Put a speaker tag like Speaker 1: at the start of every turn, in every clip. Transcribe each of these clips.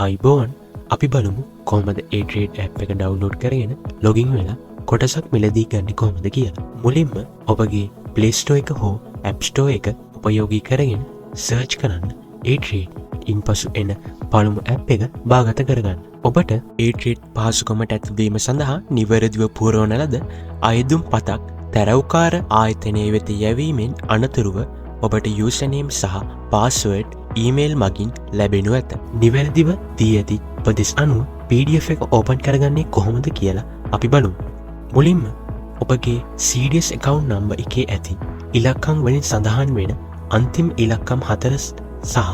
Speaker 1: අයිබෝන් අපි බලමු කොහොමද A-Trade app එක ඩවුන්ලෝඩ් කරගෙන ලොගින් වෙලා කොටසක් මිලදී ගන්න කොහොමද කියලා. මුලින්ම ඔබගේ Play Store එක හෝ App Store එක උපයෝගී කරගෙන සර්ච් කරන්න A-Trade. ඉන්පසු එන පළමු app එක බාගත කරගන්න. ඔබට A-Trade පහසුකමට ඇතුළු සඳහා නිවැරදිව පුරවන ලද අයදුම් පතක් තැරව්කාර ආයතනයේ වෙත යැවීමෙන් අනතුරුව ඔබට username සහ password ඊමේල් මගින් ලැබෙනු ඇත. නිවැරදිව දී ඇති උපදෙස් අනුව PDF එක ඕපන් කරගන්නේ කොහොමද කියලා අපි බලමු. මුලින්ම ඔබගේ CDS account number එකේ ඇති ඉලක්කම් වලින් සඳහන් වෙන අන්තිම ඉලක්කම් 4 සහ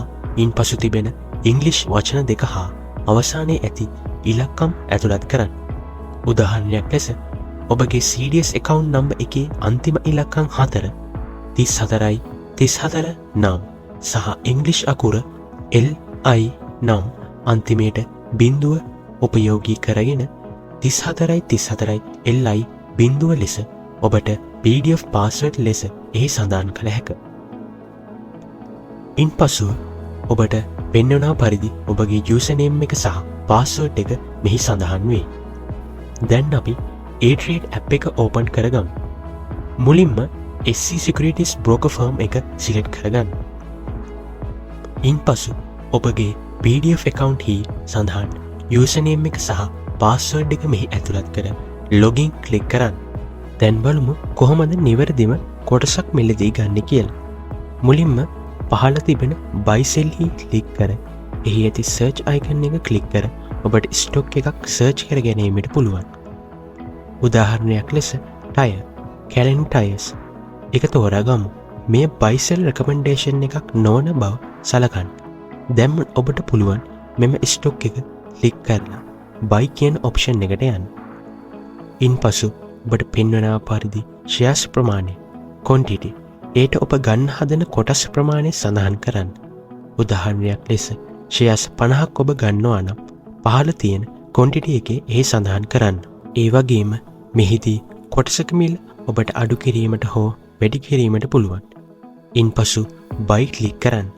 Speaker 1: ඉන්පසු තිබෙන ඉංග්‍රීසි වචන දෙක හා අවසානයේ ඇති ඉලක්කම් ඇතුළත් කරන්න. උදාහරණයක් ලෙස ඔබගේ CDS account number එකේ අන්තිම ඉලක්කම් 4 34යි 34 නම් සහ ඉංග්‍රීසි අකුර LI නම් අන්තිමේට බිංදුව උපයෝගී කරගෙන 34යි 34යි LI බිංදුව ලෙස ඔබට PDF password ලෙස එහි සඳහන් කළ හැක. ඉන්පසු ඔබට පෙන්වනා පරිදි ඔබගේ username එක සහ password එක මෙහි සඳහන් වේ. දැන් අපි A-Trade app එක ඕපන් කරගමු. මුලින්ම SC Securities Broker Firm එක සිලෙක්ට් කරගන්න. ඉන්පසු ඔබගේ PDF account හි සඳහන් username එක සහ password එක මෙහි ඇතුළත් කර login ක්ලික් කරන්න. දැන් බලමු කොහොමද නිවැරදිව කොටසක් මිලදී ගන්න කියලා. මුලින්ම පහළ තිබෙන buy sell හි ක්ලික් කර එහි ඇති search icon එක ක්ලික් කර ඔබට stock එකක් search කර ගැනීමට පුළුවන්. උදාහරණයක් ලෙස tire, Callen Tires එක තෝරාගමු. මේ buy sell recommendation එකක් නොවන බව සලකන්න. දැන් ඔබට පුළුවන් මෙම stock එක ක්ලික් කරලා buy කියන option එකට යන්න. ඉන්පසු ඔබට පෙන්වන පරිදි shares ප්‍රමාණය quantity ඒට ඔබ ගන්න හදන කොටස් ප්‍රමාණය සඳහන් කරන්න. උදාහරණයක් ලෙස shares 50ක් ඔබ ගන්නවා නම් පහළ තියෙන quantity එකේ එහි සඳහන් කරන්න. ඒ වගේම මෙහිදී කොටසක මිල ඔබට අඩු කිරීමට හෝ වැඩි කිරීමට පුළුවන්. ඉන්පසු buy ක්ලික් කරන්න.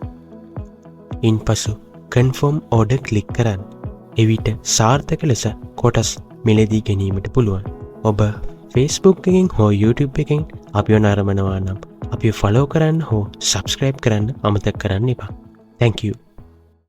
Speaker 1: ඉන්පසු confirm order ක්ලික් කරන්න. එවිට සාර්ථක ලෙස කොටස් මිලදී ගැනීමට පුළුවන්. ඔබ Facebook එකෙන් හෝ YouTube එකෙන් අපිව නරඹනවා නම් අපිව follow කරන්න හෝ subscribe කරන්න අමතක කරන්න එපා. Thank you.